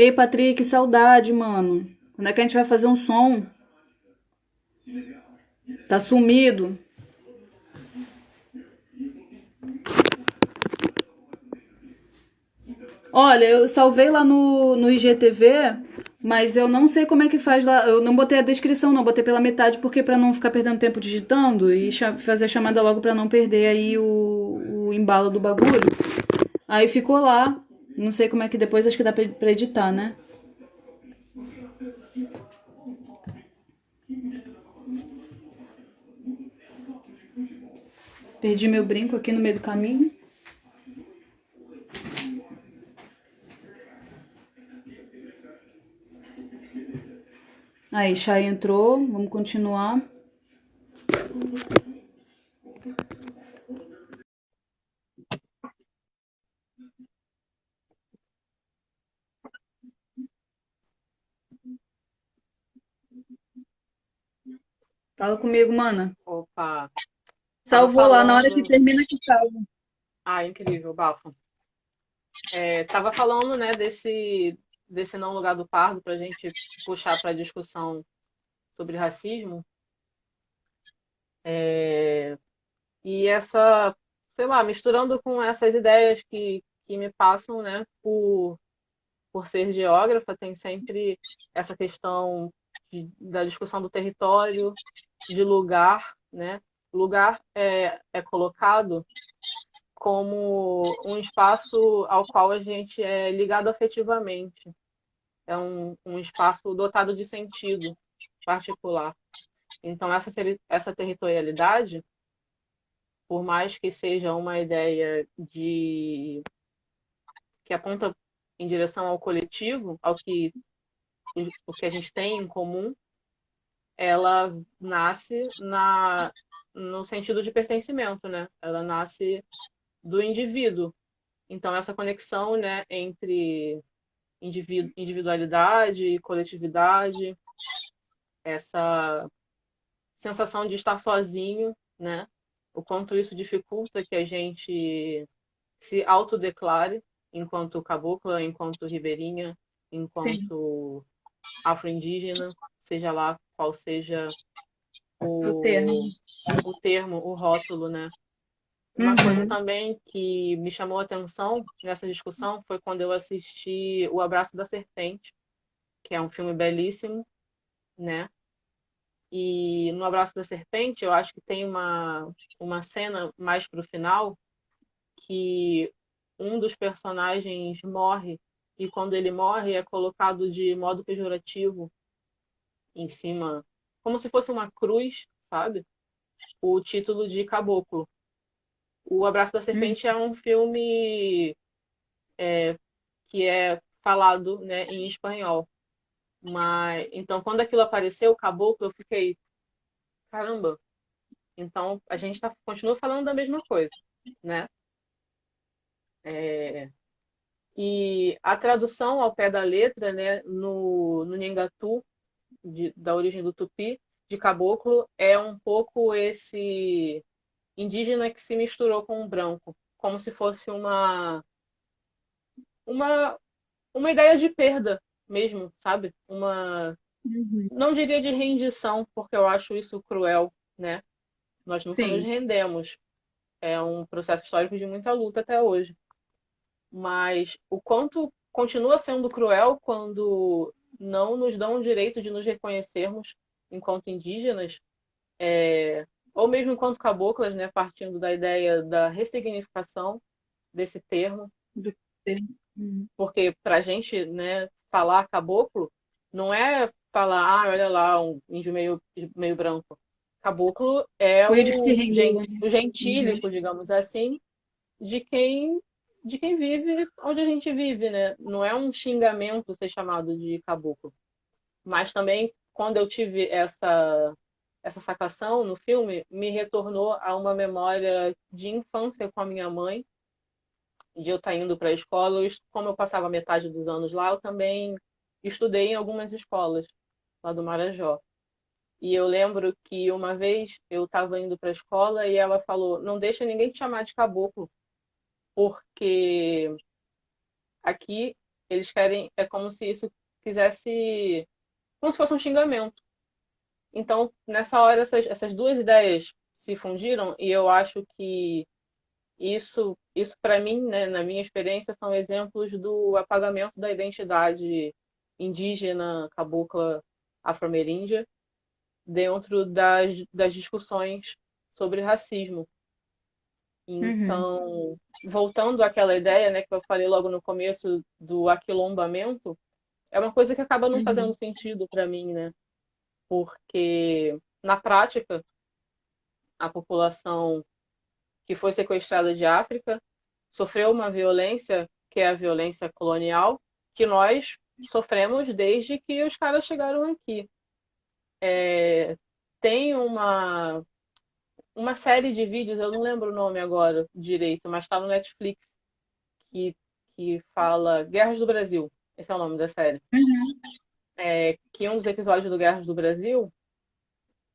Ei, Patrick, que saudade, mano. Quando é que a gente vai fazer um som? Tá sumido. Olha, eu salvei lá no IGTV, mas eu não sei como é que faz lá. Eu não botei a descrição, não. Botei pela metade, porque pra não ficar perdendo tempo digitando e fazer a chamada logo pra não perder aí o embalo do bagulho. Aí ficou lá. Não sei como é que depois, acho que dá pra editar, né? Perdi meu brinco aqui no meio do caminho. Aí, Chay entrou. Vamos continuar. Fala comigo, mana. Opa, tava Salvou lá na hora que falando. termina que salva. Ah, incrível, bafo. Tava falando, né, desse não lugar do pardo pra gente puxar para discussão sobre racismo. É, e essa, sei lá, misturando com essas ideias que me passam, né, por ser geógrafa, tem sempre essa questão da discussão do território, de lugar, né? Lugar é colocado como um espaço ao qual a gente é ligado afetivamente. É um espaço dotado de sentido particular. Então, essa territorialidade, por mais que seja uma ideia que aponta em direção ao coletivo, o que a gente tem em comum, ela nasce no sentido de pertencimento, né? Ela nasce do indivíduo. Então, essa conexão, né, entre individualidade e coletividade, essa sensação de estar sozinho, né? O quanto isso dificulta que a gente se autodeclare enquanto cabocla, enquanto ribeirinha, Sim, enquanto afro-indígena, seja lá qual seja o termo. o, o termo, o rótulo, né? Uma coisa Uhum. também que me chamou a atenção nessa discussão foi quando eu assisti O Abraço da Serpente, que é um filme belíssimo, né? E no Abraço da Serpente, eu acho que tem uma cena mais pro final que um dos personagens morre e quando ele morre é colocado de modo pejorativo em cima, como se fosse uma cruz, sabe? O título de Caboclo. O Abraço da Uhum. Serpente é um filme que é falado, né, em espanhol. Mas então quando aquilo apareceu, Caboclo, eu fiquei, caramba. Então a gente continua falando da mesma coisa, né? É, e a tradução ao pé da letra, né, no Nhengatu, da origem do Tupi, de caboclo, é um pouco esse indígena que se misturou com o branco, como se fosse uma, uma ideia de perda mesmo, sabe? Uhum. Não diria de rendição, porque eu acho isso cruel, né? Nós nunca nos Sim. rendemos. É um processo histórico de muita luta até hoje. Mas o quanto continua sendo cruel quando não nos dão o direito de nos reconhecermos enquanto indígenas, ou mesmo enquanto caboclas, né, partindo da ideia da ressignificação desse termo, Do termo. Uhum. porque para a gente, né, falar caboclo não é falar, ah, olha lá, um índio meio branco. Caboclo é O índio que se rendeu, né? o Uhum. gentílico, digamos assim, de quem vive onde a gente vive, né? Não é um xingamento ser chamado de caboclo. Mas também, quando eu tive essa sacação no filme, me retornou a uma memória de infância com a minha mãe, de eu estar indo para a escola. Como eu passava metade dos anos lá, eu também estudei em algumas escolas lá do Marajó. E eu lembro que uma vez eu estava indo para a escola e ela falou: não deixa ninguém te chamar de caboclo, porque aqui eles querem, é como se isso quisesse, como se fosse um xingamento. Então, nessa hora, essas duas ideias se fundiram e eu acho que isso para mim, né, na minha experiência, são exemplos do apagamento da identidade indígena, cabocla, afro-ameríndia dentro das discussões sobre racismo. Uhum, Então, voltando àquela ideia, né, que eu falei logo no começo do aquilombamento, é uma coisa que acaba não fazendo uhum, sentido para mim, né? Porque na prática, a população que foi sequestrada de África sofreu uma violência que é a violência colonial que nós sofremos desde que os caras chegaram aqui. Tem uma série de vídeos, eu não lembro o nome agora direito, mas está no Netflix, que, que fala Guerras do Brasil. Esse é o nome da série. uhum, Que um dos episódios do Guerras do Brasil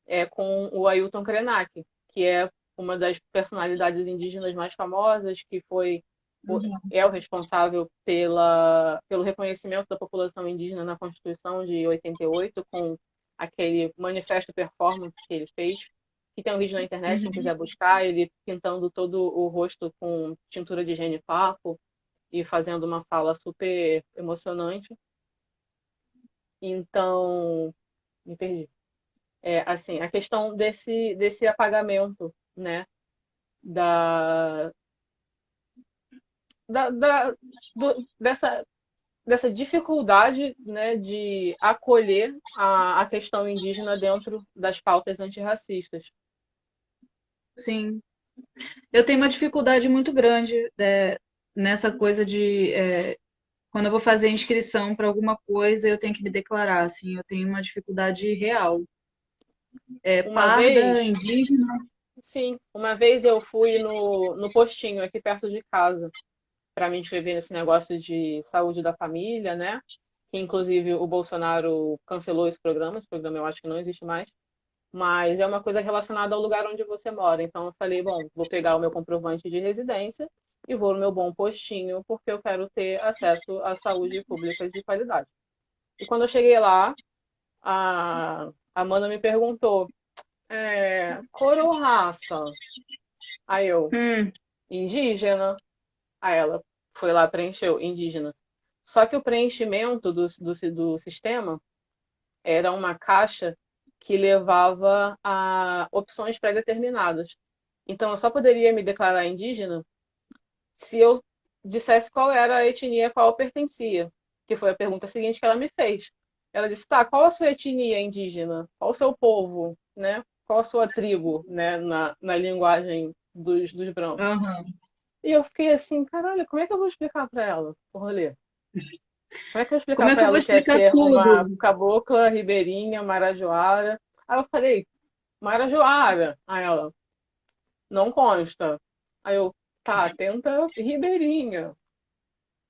é com o Ailton Krenak, que é uma das personalidades indígenas mais famosas, que uhum, é o responsável pelo reconhecimento da população indígena na Constituição de 88, com aquele manifesto performance que ele fez, que tem um vídeo na internet, quem uhum. quiser buscar, ele pintando todo o rosto com tintura de genipapo e fazendo uma fala super emocionante. Então, me perdi. Assim, a questão desse apagamento, né, da, da dessa, dessa dificuldade, né, de acolher a questão indígena dentro das pautas antirracistas. Sim. Eu tenho uma dificuldade muito grande nessa coisa quando eu vou fazer inscrição para alguma coisa, eu tenho que me declarar, assim, eu tenho uma dificuldade real. Uma Parda, vez, indígena. sim, uma vez eu fui no postinho aqui perto de casa para me inscrever nesse negócio de saúde da família, né? Que inclusive o Bolsonaro cancelou esse programa eu acho que não existe mais. Mas é uma coisa relacionada ao lugar onde você mora. Então eu falei, bom, vou pegar o meu comprovante de residência e vou no meu bom postinho, porque eu quero ter acesso à saúde pública de qualidade. E quando eu cheguei lá, a Amanda me perguntou, cor ou raça? Aí eu, Hum, indígena. Aí ela foi lá, preencheu, indígena. Só que o preenchimento do sistema era uma caixa que levava a opções pré-determinadas. Então, eu só poderia me declarar indígena se eu dissesse qual era a etnia a qual eu pertencia, que foi a pergunta seguinte que ela me fez. Ela disse: tá, qual a sua etnia indígena? Qual o seu povo? Né? Qual a sua tribo? Né? Na linguagem dos brancos. aham. E eu fiquei assim: caralho, como é que eu vou explicar para ela o rolê? Como é que eu vou Como explicar é que para eu vou ela que é explicar ser uma tudo? cabocla, ribeirinha, marajoara? Aí eu falei: Marajoara. Aí ela, não consta. Aí eu, tá, tenta Ribeirinha.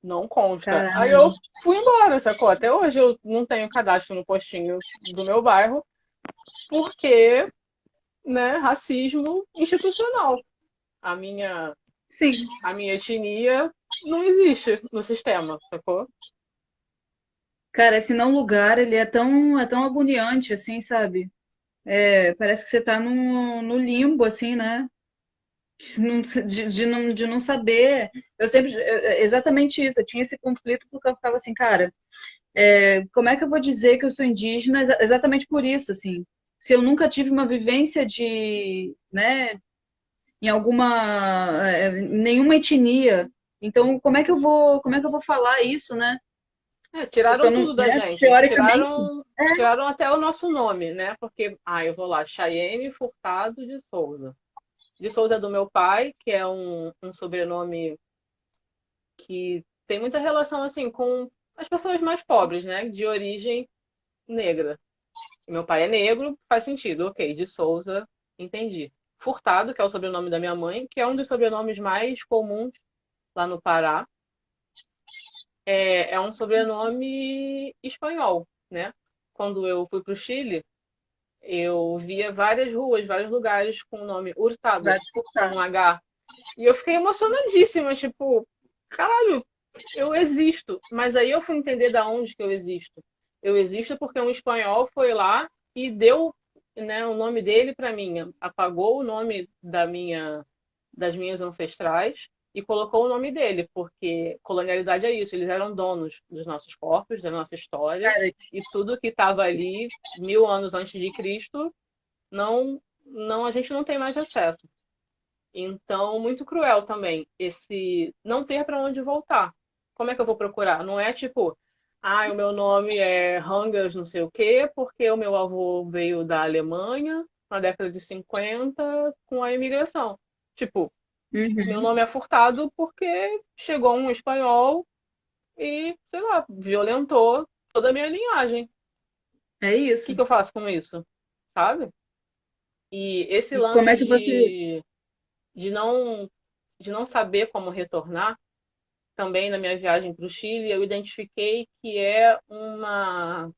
Não consta. Aí Caramba. eu fui embora, sacou? Até hoje eu não tenho cadastro no postinho do meu bairro, porque, né, racismo institucional. A minha, Sim. a minha etnia não existe no sistema, sacou? Cara, esse não lugar, ele é tão agoniante, assim, sabe? Parece que você tá no limbo, assim, né? De não saber. Exatamente isso, eu tinha esse conflito porque eu ficava assim, cara, como é que eu vou dizer que eu sou indígena exatamente por isso, assim? Se eu nunca tive uma vivência né, em nenhuma etnia, então como é que eu vou falar isso, né? Tiraram Eu não, tudo da né, gente. teoricamente. Tiraram até o nosso nome, né? Porque, eu vou lá, Chayenne Furtado de Souza. De Souza é do meu pai, que é um sobrenome que tem muita relação assim com as pessoas mais pobres, né? De origem negra. Meu pai é negro, faz sentido, ok. De Souza, entendi. Furtado, que é o sobrenome da minha mãe, que é um dos sobrenomes mais comuns lá no Pará, é um sobrenome espanhol, né? Quando eu fui para o Chile, eu via várias ruas, vários lugares com o nome Vai Hurtado, com disputar. um H. E eu fiquei emocionadíssima, tipo, caralho, eu existo. Mas aí eu fui entender da onde que eu existo. Eu existo porque um espanhol foi lá e deu, né, o nome dele para mim, apagou o nome das minhas ancestrais e colocou o nome dele, porque colonialidade é isso, eles eram donos dos nossos corpos, da nossa história, Cara, e tudo que estava ali 1000 anos antes de Cristo, a gente não tem mais acesso. Então, muito cruel também esse não ter para onde voltar. Como é que eu vou procurar? Não é tipo, o meu nome é Hangers não sei o quê, porque o meu avô veio da Alemanha na década de 50 com a imigração. Tipo, meu uhum, nome é furtado porque chegou um espanhol e, sei lá, violentou toda a minha linhagem. O é que isso. que eu faço com isso? Sabe? E esse E como lance é que você. de não, de não saber como retornar, também na minha viagem para o Chile, eu identifiquei que é uma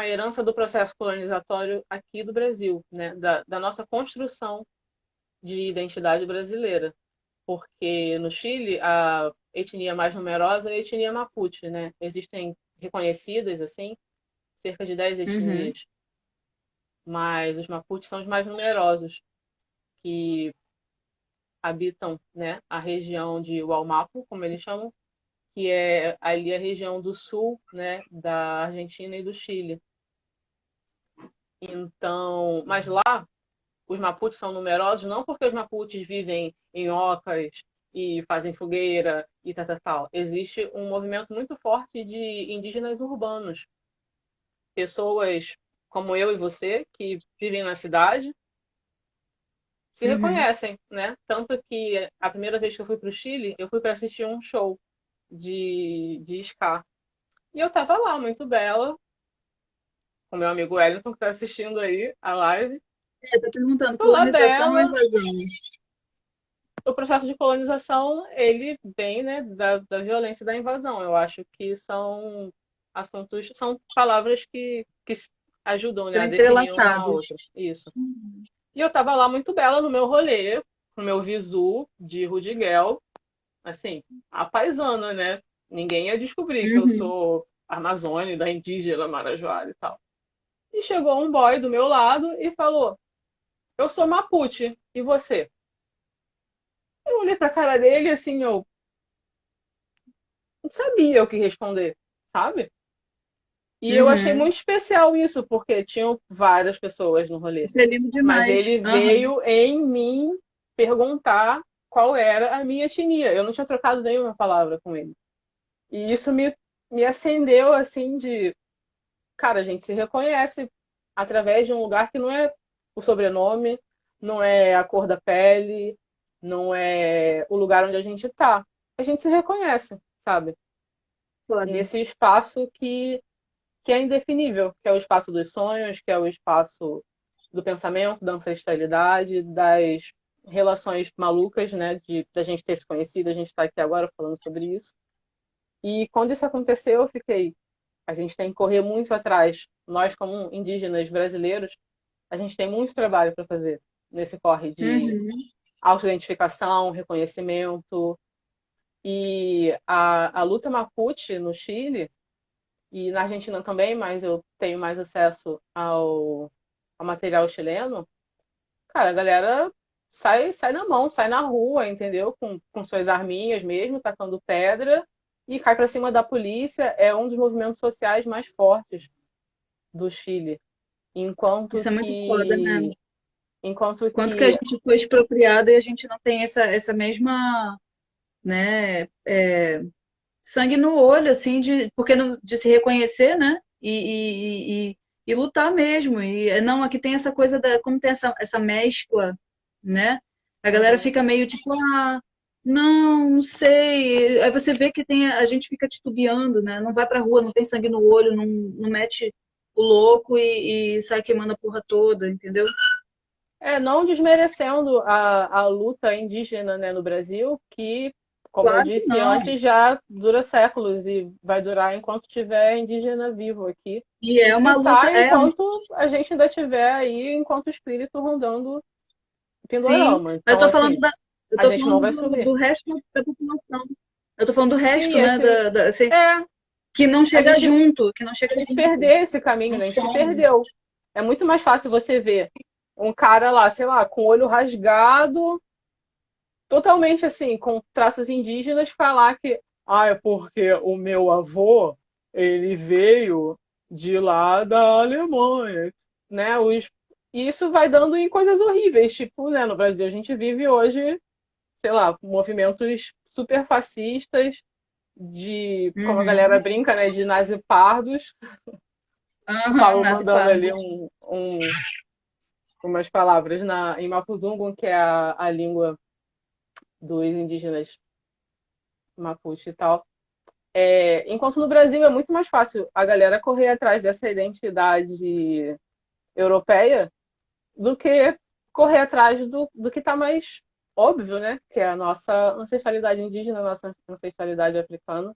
herança do processo colonizatório aqui do Brasil, né? Da nossa construção de identidade brasileira. Porque no Chile, a etnia mais numerosa é a etnia Mapuche, né? Existem reconhecidas, assim, cerca de 10 Uhum, etnias, mas os Mapuches são os mais numerosos, que habitam, né, a região de Wallmapu, como eles chamam, que é ali a região do sul, né, da Argentina e do Chile. Então, mas lá os Mapuches são numerosos não porque os Mapuches vivem em ocas e fazem fogueira e tal, tal, tal. Existe um movimento muito forte de indígenas urbanos, pessoas como eu e você que vivem na cidade se uhum. reconhecem, né? Tanto que a primeira vez que eu fui para o Chile, eu fui para assistir um show de ska. E eu tava lá, muito bela, com meu amigo Wellington, que tá assistindo aí a live. Tá perguntando, Tô lá colonização ou bela. invasão? O processo de colonização, ele vem, né, da violência e da invasão. Eu acho que são assuntos, são palavras que ajudam, né, Estão a definir uma a entrelaçados. outra. Isso. E eu tava lá muito bela no meu rolê, com o meu visu de Rudiguel, assim, a paisana, né? Ninguém ia descobrir que eu Uhum. sou Amazônia, da indígena Marajoara e tal. E chegou um boy do meu lado e falou: Eu sou Mapuche, e você? Eu olhei pra cara dele assim, eu não sabia o que responder, sabe? E eu achei Uhum. muito especial isso, porque tinham várias pessoas no rolê. Isso é lindo Mas demais. ele Aham. veio em mim perguntar qual era a minha etnia. Eu não tinha trocado nenhuma palavra com ele. E isso me acendeu assim de, cara, a gente se reconhece através de um lugar que não é o sobrenome, não é a cor da pele, não é o lugar onde a gente está. A gente se reconhece, sabe? Foda. Nesse espaço que é indefinível, que é o espaço dos sonhos, que é o espaço do pensamento, da ancestralidade, das relações malucas, né, de da gente ter se conhecido, a gente está aqui agora falando sobre isso. E quando isso aconteceu, eu fiquei, a gente tem que correr muito atrás. Nós, como indígenas brasileiros, a gente tem muito trabalho para fazer nesse corre de Uhum. autoidentificação, reconhecimento. E a luta Mapuche no Chile e na Argentina também, mas eu tenho mais acesso ao material chileno. Cara, a galera sai na mão, sai na rua, entendeu? Com suas arminhas mesmo, tacando pedra e cai para cima da polícia. É um dos movimentos sociais mais fortes do Chile. Enquanto Isso é muito foda, né? que, enquanto Quanto que a que, gente foi expropriado e a gente não tem essa mesma, né, sangue no olho, assim, porque de se reconhecer, né? E lutar mesmo. E não, aqui tem essa coisa como tem essa mescla, né? A galera uhum. fica meio tipo, não sei. Aí você vê que a gente fica titubeando, né? Não vai pra rua, não tem sangue no olho, não mete o louco e sai queimando a porra toda, entendeu? Não desmerecendo a luta indígena, né, no Brasil, que, como eu Claro que disse não. antes, já dura séculos e vai durar enquanto tiver indígena vivo aqui. E E é uma luta, quiçá enquanto a gente ainda tiver aí, enquanto espírito rondando sim, Pindorama. mas Então, assim, eu a tô gente não falando vai subir. do resto da população. Eu tô falando do Sim, resto, né? Assim, é, que não a chega gente junto, que não chega a gente junto. perder esse caminho, Não né? A gente se some. perdeu. É muito mais fácil você ver um cara lá, sei lá, com o olho rasgado, totalmente assim, com traços indígenas, falar que, é porque o meu avô, ele veio de lá da Alemanha, né? E isso vai dando em coisas horríveis, tipo, né, no Brasil a gente vive hoje, sei lá, movimentos super fascistas de, como a galera Uhum. brinca, né, de nazi-pardos. O Aham, Paulo nas mandando ali partes. umas palavras em Mapuzungun, que é a língua dos indígenas Mapuche e tal. Enquanto no Brasil é muito mais fácil a galera correr atrás dessa identidade europeia do que correr atrás do que está mais óbvio, né? Que é a nossa ancestralidade indígena, a nossa ancestralidade africana.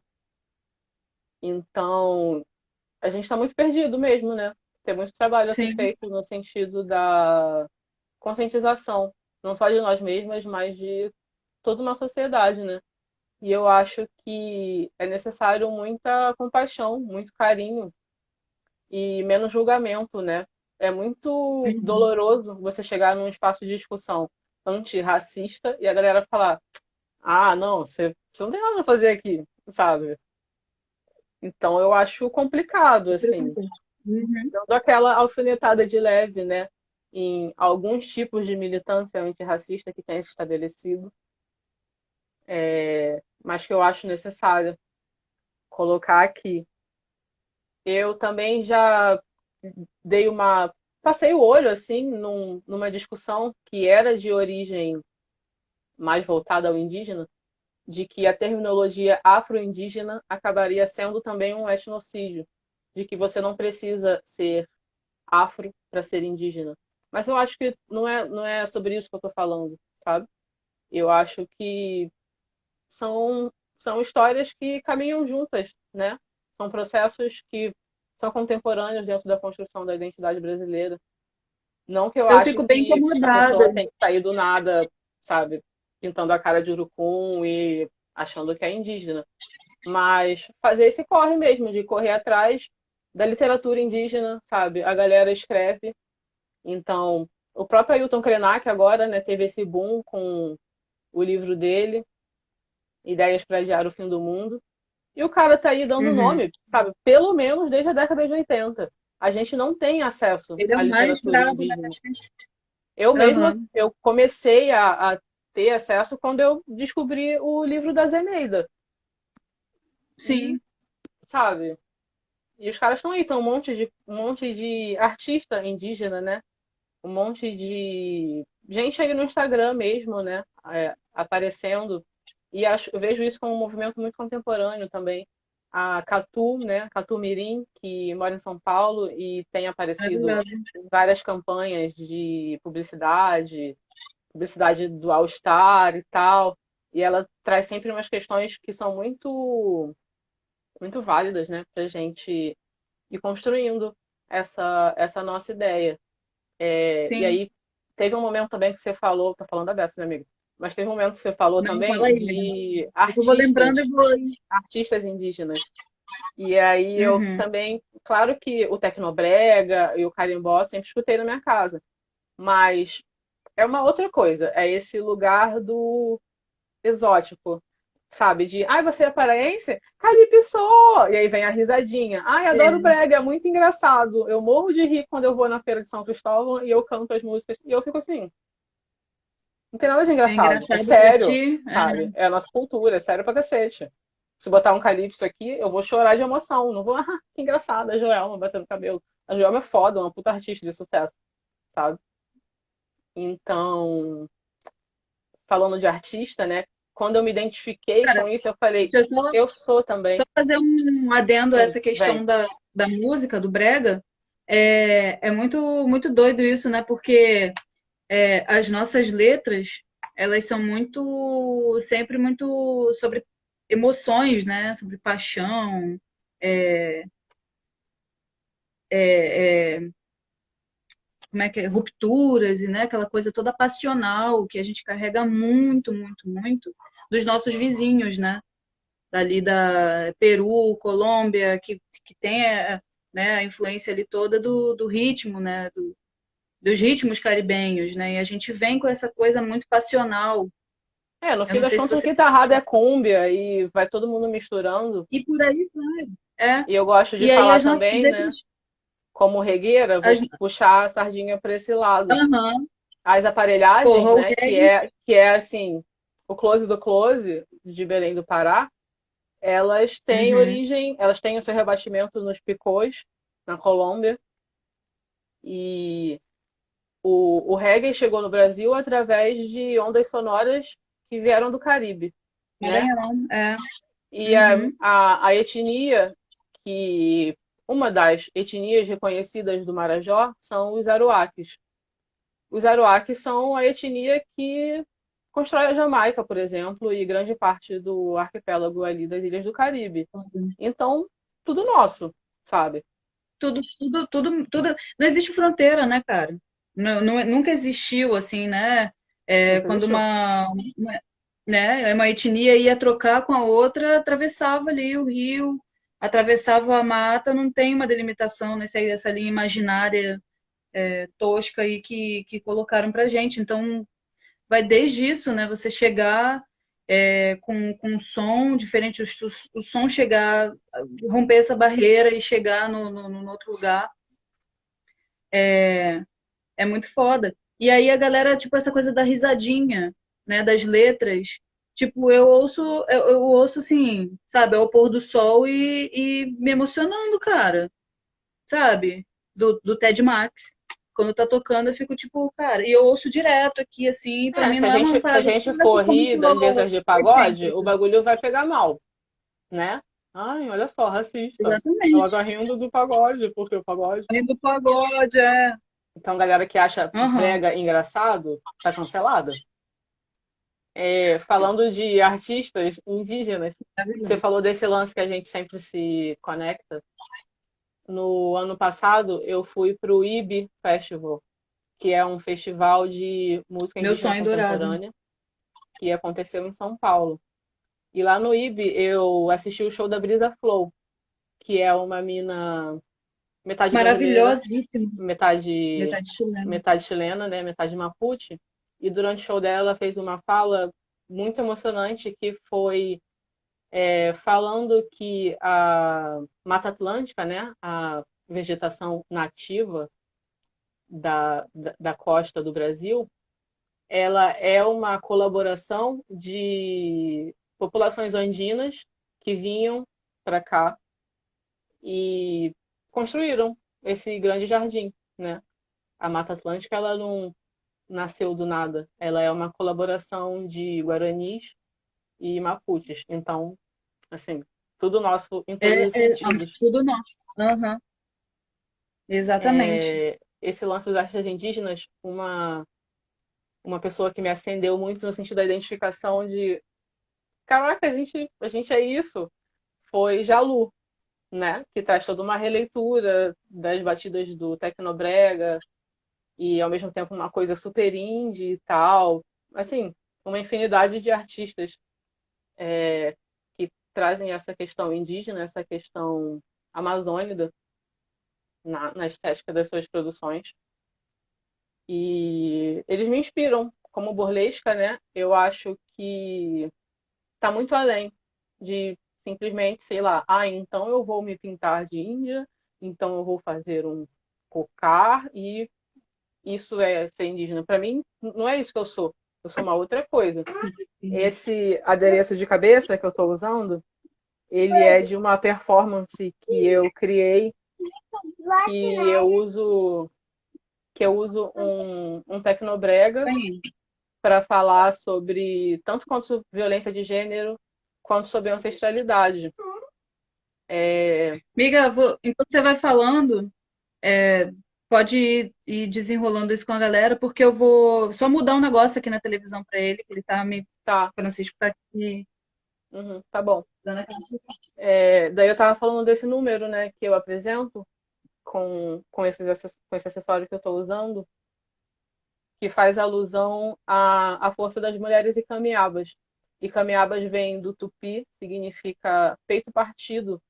Então, a gente está muito perdido mesmo, né? Tem muito trabalho a ser Sim. feito no sentido da conscientização, não só de nós mesmas, mas de toda uma sociedade, né? E eu acho que é necessário muita compaixão, muito carinho e menos julgamento, né? É muito Uhum. doloroso você chegar num espaço de discussão antirracista e a galera falar: ah, não, você não tem nada a fazer aqui, sabe? Então eu acho complicado, assim, Uhum. dando aquela alfinetada de leve, né? Em alguns tipos de militância antirracista que tem se estabelecido, mas que eu acho necessário colocar aqui. Eu também já dei uma. Passei o olho, assim, numa discussão que era de origem mais voltada ao indígena, de que a terminologia afro-indígena acabaria sendo também um etnocídio, de que você não precisa ser afro para ser indígena. Mas eu acho que não é sobre isso que eu estou falando, sabe? Eu acho que são, são histórias que caminham juntas, né? São processos que são contemporâneos dentro da construção da identidade brasileira. Não que eu Eu ache fico bem que a incomodada. pessoa tem que sair do nada, sabe, pintando a cara de urucum e achando que é indígena, mas fazer esse corre mesmo, de correr atrás da literatura indígena, sabe? A galera escreve, então o próprio Ailton Krenak agora, né, teve esse boom com o livro dele, Ideias para Adiar o Fim do Mundo. E o cara tá aí dando Uhum. nome, sabe? Pelo menos desde a década de 80. A gente não tem acesso Ele é à o mais literatura bravo, né? indígena. Eu mesma, Aham. eu comecei a ter acesso quando eu descobri o livro da Zeneida. E, Sim. sabe? E os caras estão aí, tem um monte de artista indígena, né? Um monte de gente aí no Instagram mesmo, né? Aparecendo. E eu vejo isso como um movimento muito contemporâneo também. A Catu, né? Catu Mirim, que mora em São Paulo e tem aparecido Maravilhoso. em várias campanhas de publicidade do All Star e tal. E ela traz sempre umas questões que são muito, muito válidas, né? Pra gente ir construindo essa nossa ideia. E Sim. aí, teve um momento também que você falou, tô falando da Bessa, né, amiga? Mas teve um momento que você falou Não, fala também aí, amiga. de Eu vou lembrando e vou. artistas indígenas. E aí eu Uhum. também, claro que o Tecnobrega e o Carimbó sempre escutei na minha casa, mas é uma outra coisa, é esse lugar do exótico, sabe? De, ai, você é paraense? Calypso! E aí vem a risadinha. Ai, adoro É, brega, é muito engraçado. Eu morro de rir quando eu vou na feira de São Cristóvão e eu canto as músicas. E eu fico assim, não tem nada de é engraçado. É engraçado pra sério, ti. sabe? É a nossa cultura, é sério pra cacete. Se botar um calypso aqui, eu vou chorar de emoção. Não vou, que engraçada, a Joelma batendo cabelo. A Joelma é foda, uma puta artista de sucesso, sabe? Então, falando de artista, né? Quando eu me identifiquei Cara, com isso, eu falei, deixa eu só eu sou também. fazer um adendo a Sim, essa questão vem. da música, do brega. É muito, muito doido isso, né? Porque as nossas letras, elas são muito, sempre muito sobre emoções, né? Sobre paixão, é, é, é, como é que é? Rupturas e né? Aquela coisa toda passional que a gente carrega muito, muito, muito dos nossos vizinhos, né? dali da Peru, Colômbia, que tem né, a influência ali toda do ritmo, né, dos ritmos caribenhos, né? E a gente vem com essa coisa muito passional. No Eu fim não das sei se contas, o você que tá errado é cúmbia e vai todo mundo misturando. e por aí vai. É. E eu gosto de E aí falar as nossas também, né? letras, Como regueira, as, vou puxar a sardinha para esse lado. aham, As aparelhagens, porra, o né? Que reggae, é, que é assim, o close do close de Belém do Pará, elas têm uhum, origem, elas têm o seu rebatimento nos picôs, na Colômbia. E o reggae chegou no Brasil através de ondas sonoras que vieram do Caribe, né? Maranhão, é, E uhum, a etnia, que uma das etnias reconhecidas do Marajó são os Aruaques. Os Aruaques são a etnia que constrói a Jamaica, por exemplo, e grande parte do arquipélago ali das Ilhas do Caribe. Então, tudo nosso, sabe? tudo, não existe fronteira, né, cara? Nunca existiu, assim, né? Nunca Quando existiu. uma etnia ia trocar com a outra, atravessava ali o rio, atravessava a mata, não tem uma delimitação nessa linha imaginária tosca aí que colocaram pra gente. Então, vai desde isso, né? Você chegar com um som diferente, o som chegar, romper essa barreira e chegar no outro lugar. É muito foda. E aí a galera, tipo, essa coisa da risadinha, né, das letras. Tipo, eu ouço assim, sabe, ao pôr do sol e me emocionando, cara, sabe? Do Ted Max. Quando tá tocando, eu fico tipo, cara, e eu ouço direto aqui, assim, pra mim Se a não é uma gente, se a parada, gente não é for só como rir das show letras de pagode, o excêntrico. bagulho vai pegar mal, né? Ai, olha só, racista. Ela Exatamente. tá rindo do pagode, porque o pagode. E do pagode, é. Então, galera que acha Aham. brega engraçado, tá cancelada. Falando de artistas indígenas, É você verdade. falou desse lance que a gente sempre se conecta. No ano passado, eu fui para o IB Festival, que é um festival de música Meu indígena sonho dourado. contemporânea, que aconteceu em São Paulo. E lá no IB eu assisti o show da Brisa Flow, que é uma mina metade brasileira, Maravilhosíssimo. metade, Metade chilena. metade chilena, né, metade mapuche. E durante o show dela ela fez uma fala muito emocionante que foi falando que a Mata Atlântica, né, a vegetação nativa da costa do Brasil, ela é uma colaboração de populações andinas que vinham para cá e construíram esse grande jardim, né? A Mata Atlântica ela não nasceu do nada, ela é uma colaboração de guaranis e mapuches. Então, assim, tudo nosso em todos os sentidos. Tudo nosso. Aham, exatamente. Esse lance dos artistas indígenas, uma pessoa que me acendeu muito no sentido da identificação de caraca, a gente é isso, foi Jalu, né? Que traz toda uma releitura das batidas do Tecnobrega e ao mesmo tempo uma coisa super indie e tal. Assim, uma infinidade de artistas que trazem essa questão indígena, essa questão amazônica na estética das suas produções. E eles me inspiram. Como burlesca, né? Eu acho que está muito além de simplesmente, sei lá, então eu vou me pintar de índia, então eu vou fazer um cocar e isso é ser indígena. Para mim, não é isso que eu sou. Eu sou uma outra coisa. Esse adereço de cabeça que eu estou usando, ele é de uma performance que eu criei, que eu uso, que eu uso um tecnobrega para falar sobre tanto quanto violência de gênero, quanto sobre ancestralidade. Amiga, enquanto você vai falando, pode ir desenrolando isso com a galera, porque eu vou só mudar um negócio aqui na televisão para ele, que ele tá me. Tá, Francisco tá aqui tá bom. dando aquela. Daí eu estava falando desse número, né, que eu apresento com esse acessório que eu estou usando, que faz alusão à força das mulheres e caminhabas. E Camiabas vem do tupi, significa peito partido,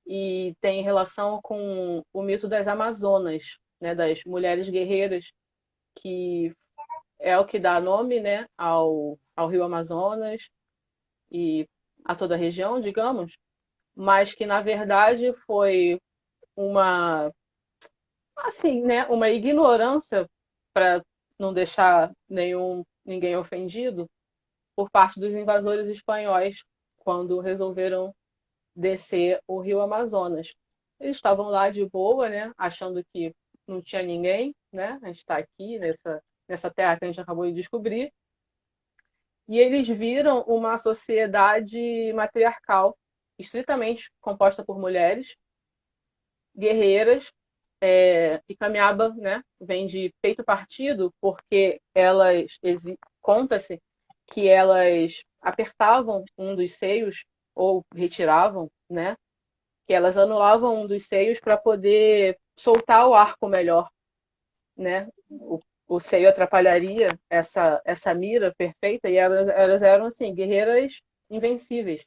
e tem relação com o mito das Amazonas, né, das mulheres guerreiras, que é o que dá nome, né, ao rio Amazonas e a toda a região, digamos, mas que na verdade foi uma, assim, né, uma ignorância, para não deixar ninguém ofendido, por parte dos invasores espanhóis quando resolveram descer o rio Amazonas. Eles estavam lá de boa, né, achando que não tinha ninguém, né? A gente está aqui nessa terra que a gente acabou de descobrir. E eles viram uma sociedade matriarcal, estritamente composta por mulheres, guerreiras, e Camiaba, né, vem de peito partido, porque conta-se que elas apertavam um dos seios ou retiravam, né, que elas anulavam um dos seios para poder soltar o arco melhor, né? O seio atrapalharia essa mira perfeita e elas eram assim guerreiras invencíveis.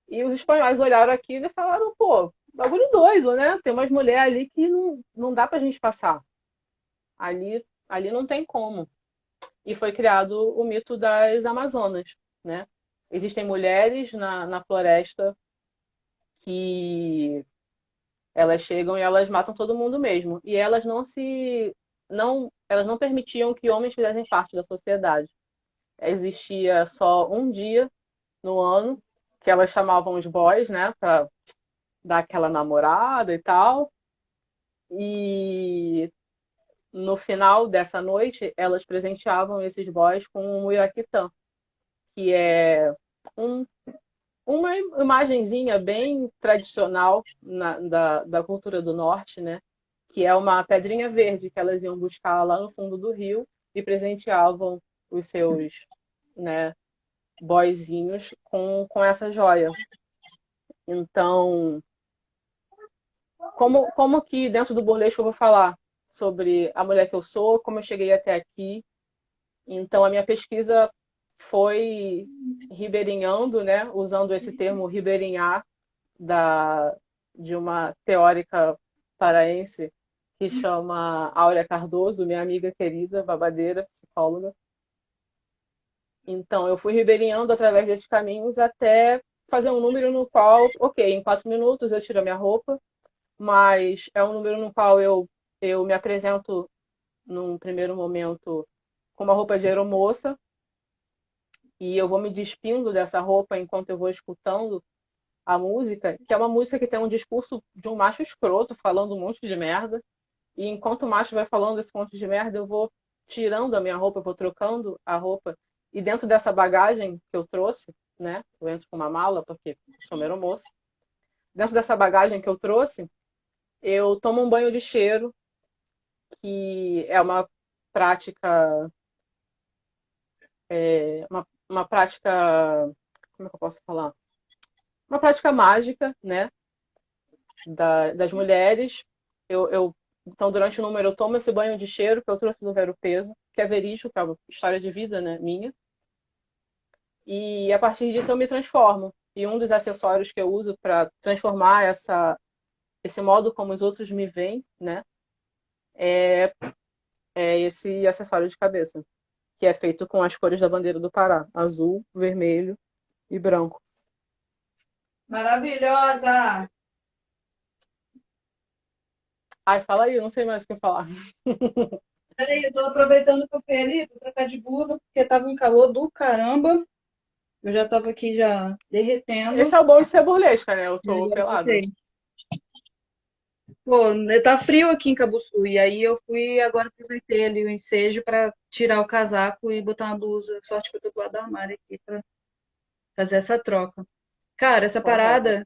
E os espanhóis olharam aquilo e falaram, pô, bagulho doido, né? Tem umas mulheres ali que não dá pra gente passar. Ali não tem como. E foi criado o mito das Amazonas, né? Existem mulheres na floresta que elas chegam e elas matam todo mundo mesmo. E elas elas não permitiam que homens fizessem parte da sociedade. Existia só um dia no ano que elas chamavam os boys, né, para dar aquela namorada e tal. E no final dessa noite, elas presenteavam esses boys com um muiraquitã, que é um, uma imagenzinha bem tradicional da cultura do norte, né? Que é uma pedrinha verde que elas iam buscar lá no fundo do rio e presenteavam os seus, né, boyzinhos com essa joia. Então, como que dentro do burlesco eu vou falar sobre a mulher que eu sou, como eu cheguei até aqui. Então, a minha pesquisa foi ribeirinhando, né, usando esse termo ribeirinhar de uma teórica paraense que chama Áurea Cardoso, minha amiga querida, babadeira, psicóloga. Então, eu fui ribeirinhando através desses caminhos até fazer um número no qual, ok, em 4 minutos eu tiro a minha roupa, mas é um número no qual eu me apresento num primeiro momento com uma roupa de aeromoça e eu vou me despindo dessa roupa enquanto eu vou escutando a música, que é uma música que tem um discurso de um macho escroto falando um monte de merda. E enquanto o macho vai falando esse monte de merda, eu vou tirando a minha roupa, eu vou trocando a roupa. E dentro dessa bagagem que eu trouxe, né? Eu entro com uma mala, porque sou uma aeromoça. Dentro dessa bagagem que eu trouxe, eu tomo um banho de cheiro, que é uma prática. Uma prática. Como é que eu posso falar? Uma prática mágica, né? Das mulheres. Então, durante o número, eu tomo esse banho de cheiro que eu trouxe do Vero Peso, que é verídico, que é uma história de vida, né, minha. E a partir disso eu me transformo. E um dos acessórios que eu uso para transformar esse modo como os outros me veem, né, é, é esse acessório de cabeça, que é feito com as cores da bandeira do Pará: azul, vermelho e branco. Maravilhosa! Ai, fala aí, eu não sei mais o que falar. Peraí, eu tô aproveitando que eu fui ali pra trocar de blusa, porque tava um calor do caramba. Eu já tava aqui já derretendo. Esse é o bom de ser burlesca, né? Eu tô pelada. Pô, tá frio aqui em Cabuçu. E aí eu fui, agora aproveitei ali o ensejo pra tirar o casaco e botar uma blusa. Sorte que eu tô do lado do armário aqui pra fazer essa troca. Cara, essa parada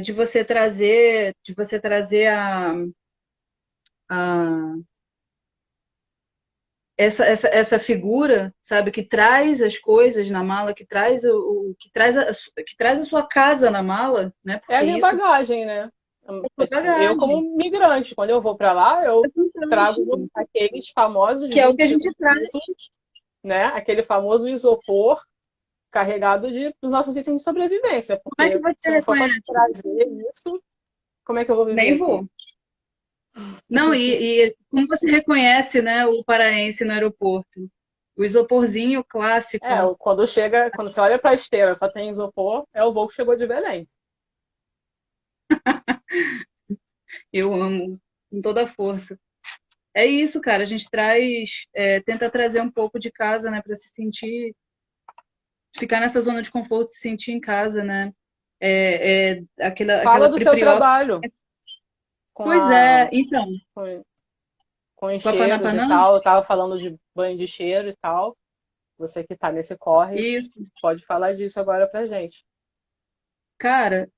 de você trazer a essa figura, sabe, que traz as coisas na mala, que traz que traz a sua casa na mala, né? É a Porque minha isso bagagem, né? é Eu, bagagem. como migrante, quando eu vou para lá, eu trago aqueles famosos Que é o que a 21 gente traz. quilos, né? Aquele famoso isopor carregado dos nossos itens de sobrevivência, Como é que porque você se não for para reconhece? trazer isso, como é que eu vou viver Nem aqui? vou. Não, e como você reconhece, né, o paraense no aeroporto? O isoporzinho clássico. Quando chega, quando você olha para a esteira, só tem isopor, é o voo que chegou de Belém. Eu amo com toda a força. É isso, cara. A gente traz, tenta trazer um pouco de casa, né, para se sentir, ficar nessa zona de conforto, se sentir em casa, né? Fala Aquela do seu priprioca. trabalho com Pois é, a então, com, com os com a cheiros e Panapanã, tal. Eu tava falando de banho de cheiro e tal. Você que tá nesse corre, isso, pode falar disso agora pra gente. cara,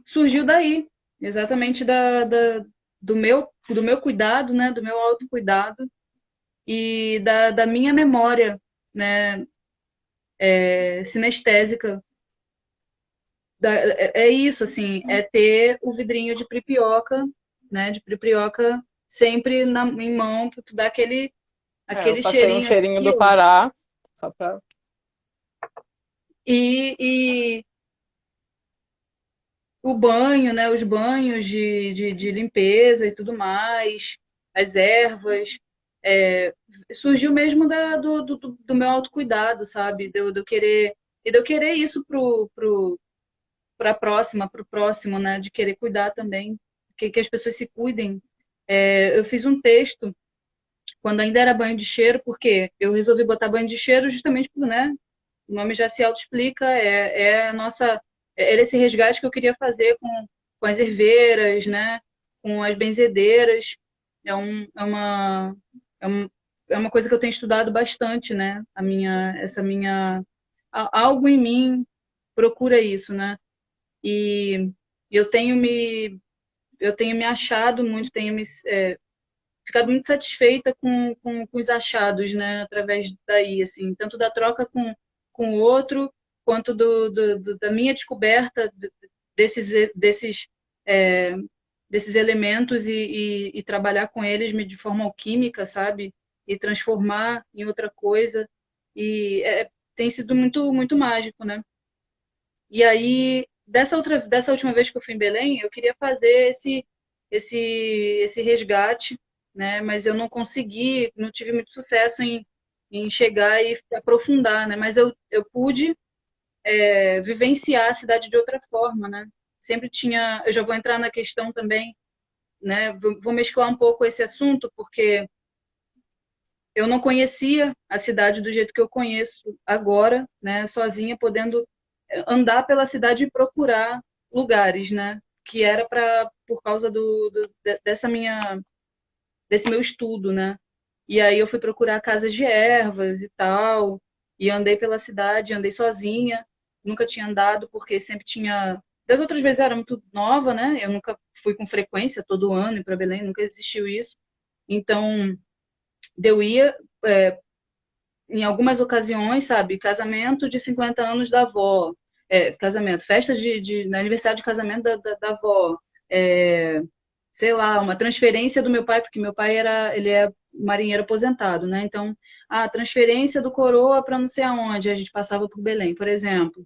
surgiu daí, exatamente do meu cuidado, né? Do meu autocuidado e da minha memória, né? Sinestésica. É isso, assim, é ter o vidrinho de pripioca, né? De pripioca sempre em mão, para tu dar Eu aquele passei um cheirinho cheirinho aqui, do ó. Pará, só pra. E o banho, né? Os banhos de limpeza e tudo mais, as ervas. é, Surgiu mesmo do meu autocuidado, sabe? De eu querer isso para a próxima, para o próximo, né? De querer cuidar também, que as pessoas se cuidem. Eu fiz um texto quando ainda era banho de cheiro, porque eu resolvi botar banho de cheiro justamente por, né? O nome já se autoexplica, a nossa, era esse resgate que eu queria fazer com as herveiras, né? Com as benzedeiras. É, um, é, uma, é, um, é uma coisa que eu tenho estudado bastante, né? Algo em mim procura isso, né? E eu eu tenho me achado muito, ficado muito satisfeita com os achados, né, através daí, assim, tanto da troca com o outro, quanto da minha descoberta desses, é, desses elementos e trabalhar com eles de forma alquímica, sabe? E transformar em outra coisa. Tem sido muito, muito mágico, né? E aí, dessa última vez que eu fui em Belém, eu queria fazer esse, esse resgate, né? Mas eu não consegui, não tive muito sucesso em chegar e aprofundar, né? Mas eu pude vivenciar a cidade de outra forma, né? Sempre tinha, eu já vou entrar na questão também, né? Vou mesclar um pouco esse assunto, porque eu não conhecia a cidade do jeito que eu conheço agora, né? Sozinha, podendo andar pela cidade e procurar lugares, né? Que era por causa desse meu estudo, né? E aí eu fui procurar casas de ervas e tal, e andei pela cidade, andei sozinha, nunca tinha andado porque sempre tinha. Das outras vezes eu era muito nova, né? Eu nunca fui com frequência todo ano para Belém, nunca existiu isso. Então, eu ia em algumas ocasiões, sabe, casamento de 50 anos da avó, casamento, festa no aniversário de casamento da avó, é, sei lá, uma transferência do meu pai, porque meu pai ele é marinheiro aposentado, né? Então, a transferência do coroa para não sei aonde, a gente passava por Belém, por exemplo.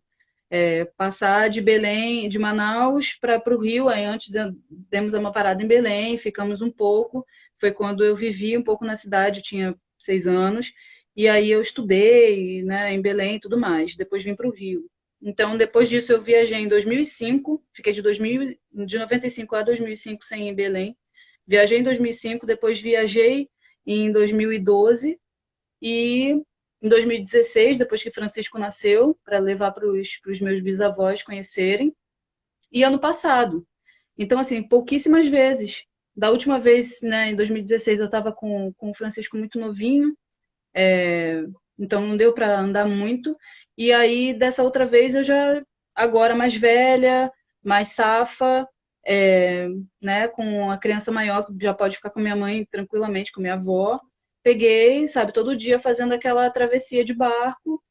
Passar de Belém, de Manaus para o Rio, aí antes demos uma parada em Belém, ficamos um pouco. Foi quando eu vivi um pouco na cidade, eu tinha 6 anos, e aí eu estudei, né, em Belém e tudo mais. Depois vim para o Rio. Então, depois disso, eu viajei em 2005, fiquei de 95 a 2005 sem ir em Belém. Viajei em 2005, depois viajei em 2012 e em 2016, depois que Francisco nasceu, para levar para os meus bisavós conhecerem, e ano passado. Então, assim, pouquíssimas vezes. Da última vez, né, em 2016, eu estava com o Francisco muito novinho, então não deu para andar muito. E aí, dessa outra vez, eu já, agora mais velha, mais safa, né, com a criança maior, que já pode ficar com minha mãe tranquilamente, com minha avó. Peguei, sabe, todo dia fazendo aquela travessia de barco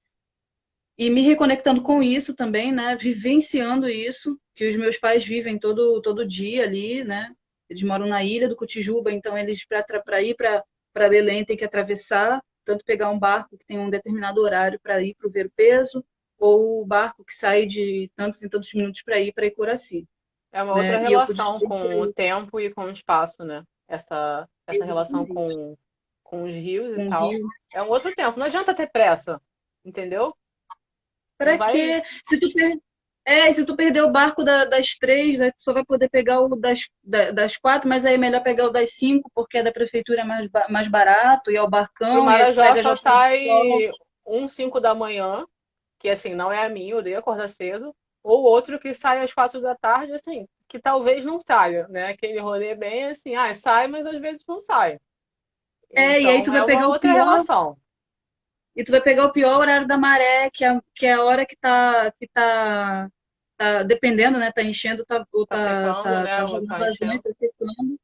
e me reconectando com isso também, né, vivenciando isso, que os meus pais vivem todo dia ali, né, eles moram na ilha do Cotijuba, então eles, para ir para Belém, tem que atravessar tanto pegar um barco que tem um determinado horário para ir para o Ver-o-Peso, ou o barco que sai de tantos e tantos minutos para ir para Icoraci, É uma outra né? E eu pude relação com o vivenciar tempo e com o espaço, né? Essa relação exatamente com os rios e com o tal. rio. É um outro tempo. Não adianta ter pressa, entendeu? Não Para vai. quê? Se tu perder o barco das 3, né, tu só vai poder pegar o das 4, mas aí é melhor pegar o das 5, porque é da prefeitura é mais barato, e é o Pro barcão, e aí tu Marajó pega já só o pôr do sol. sai 5 da manhã, que assim, não é a minha, eu odeio acordar cedo. Ou outro que sai às 4 da tarde, assim, que talvez não saia, né? Aquele rolê bem assim, sai, mas às vezes não sai. E aí Então é uma outra relação. tu vai pegar o pior horário da maré, que é a hora tá dependendo, né? Tá enchendo, Tá secando, tá né? rolando Tá vazões, enchendo. tá secando.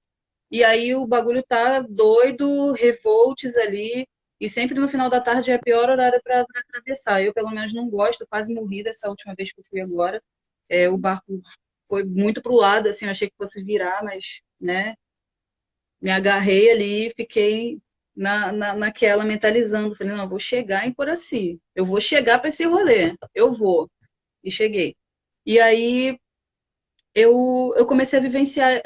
E aí o bagulho tá doido, revoltes ali. E sempre no final da tarde é o pior horário para atravessar. Eu, pelo menos, não gosto, quase morri dessa última vez que eu fui agora. O barco foi muito pro lado, assim, eu achei que fosse virar, mas, né, me agarrei ali e fiquei naquela mentalizando. Falei, não, eu vou chegar em Coraci. Eu vou chegar para esse rolê. Eu vou. E cheguei. E aí eu comecei a vivenciar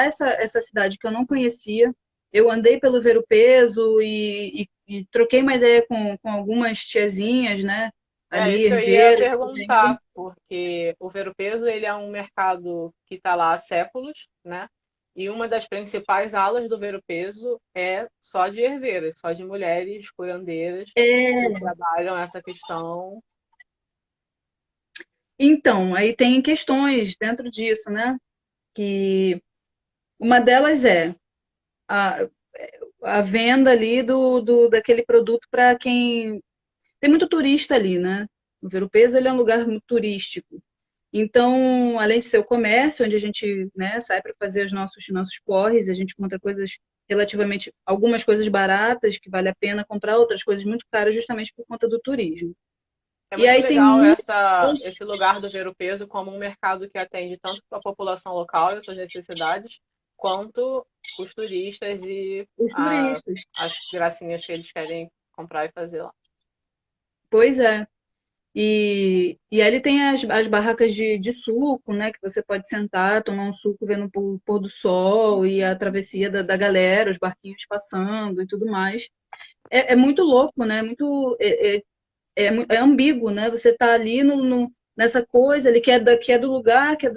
essa cidade que eu não conhecia. Eu andei pelo Ver-o-Peso e troquei uma ideia com algumas tiazinhas, né? É Ali, isso que eu ia herdeiras, perguntar, porque o Ver-o-Peso ele é um mercado que está lá há séculos, né? E uma das principais alas do Ver-o-Peso é só de herdeiras, só de mulheres curandeiras que é, trabalham essa questão. então, aí tem questões dentro disso, né? Que uma delas é a, a venda ali daquele produto para quem. Tem muito turista ali, né? O Ver-o-Peso ele é um lugar muito turístico. Então, além de ser o comércio, onde a gente, né, sai para fazer os nossos porres, a gente encontra coisas relativamente, algumas coisas baratas que vale a pena comprar, outras coisas muito caras justamente por conta do turismo. É E muito aí tem legal muitas. esse lugar do Ver-o-Peso como um mercado que atende tanto a população local e as suas necessidades, quanto os turistas e Os turistas. as gracinhas que eles querem comprar e fazer lá. Pois é. E aí ele tem as barracas de suco, né? Que você pode sentar, tomar um suco vendo o pôr do sol e a travessia da galera, os barquinhos passando e tudo mais. É muito louco, né? É ambíguo, né? Você tá ali nessa coisa ali que é do lugar, que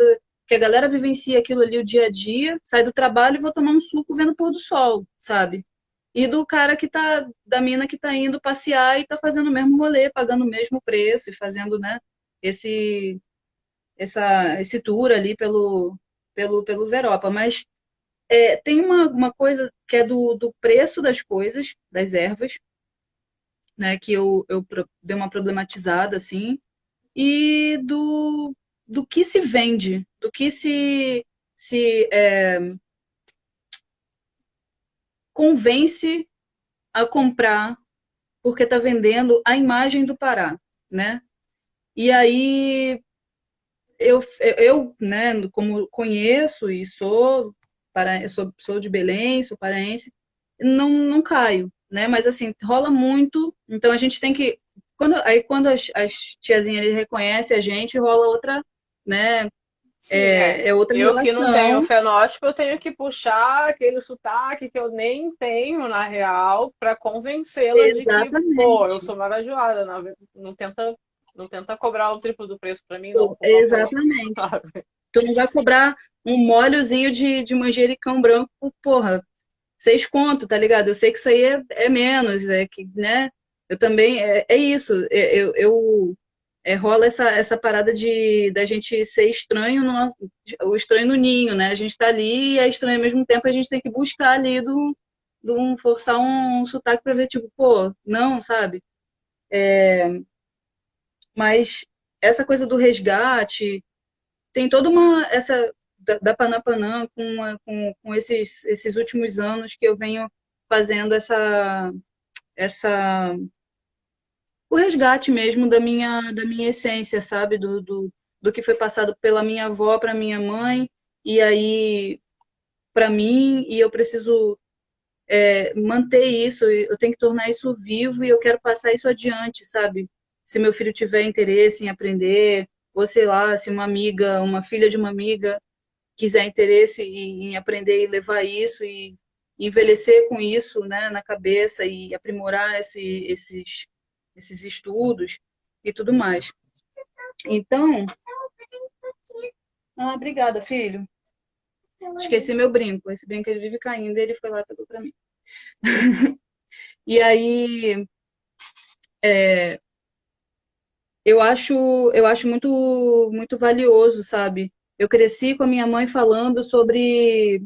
a galera vivencia aquilo ali o dia a dia, sai do trabalho e vou tomar um suco vendo o pôr do sol, sabe? E do cara da mina que tá indo passear e tá fazendo o mesmo rolê, pagando o mesmo preço e fazendo, né, esse, esse tour ali pelo Veropa. Mas tem uma coisa que é do preço das coisas, das ervas, né, que eu dei uma problematizada, assim, e do que se vende, do que se convence a comprar porque está vendendo a imagem do Pará, né? E aí né, como conheço e sou de Belém, sou paraense, não caio, né? Mas assim, rola muito, então a gente tem que quando as tiazinhas reconhecem a gente, rola outra, né? Sim, É outra eu que não tenho relação. fenótipo, eu tenho que puxar aquele sotaque que eu nem tenho, na real, para convencê-la de que, pô, eu Exatamente. sou marajoara. Não tenta cobrar o triplo do preço para mim, não, por favor. Exatamente. Sabe? Tu não vai cobrar um molhozinho de manjericão branco por, porra, 6 conto, tá ligado? Eu sei que isso aí é menos, é que, né? Eu também, é isso. Rola essa parada da gente ser estranho, o estranho no ninho, né? A gente tá ali e é estranho ao mesmo tempo, a gente tem que buscar ali forçar um sotaque pra ver, tipo, pô, não, sabe? Mas essa coisa do resgate, tem toda essa da Panapanã com esses últimos anos que eu venho fazendo essa o resgate mesmo da minha essência, sabe? Do que foi passado pela minha avó para minha mãe e aí para mim e eu preciso manter isso, eu tenho que tornar isso vivo e eu quero passar isso adiante, sabe? Se meu filho tiver interesse em aprender, ou sei lá, se uma amiga, uma filha de uma amiga quiser interesse em aprender e levar isso e envelhecer com isso, né, na cabeça e aprimorar esses estudos e tudo mais. Então, obrigada, filho. Esqueci meu brinco. Esse brinco ele vive caindo, e ele foi lá e pegou para mim. E aí, eu acho muito valioso, sabe? Eu cresci com a minha mãe falando sobre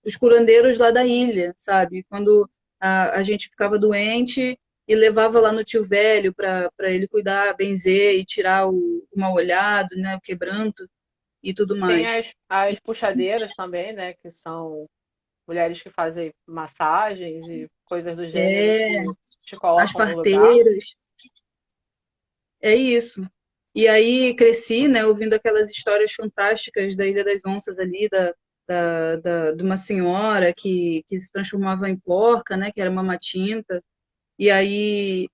os curandeiros lá da ilha, sabe? Quando a gente ficava doente e levava lá no tio velho para ele cuidar, benzer e tirar o mal olhado, né? O quebranto e tudo Tem mais. as puxadeiras também, né? Que são mulheres que fazem massagens e coisas do gênero É, que te as colocam no lugar. parteiras, é isso. E aí cresci, né, ouvindo aquelas histórias fantásticas da Ilha das Onças ali, de uma senhora que se transformava em porca, né, que era uma matinta. E aí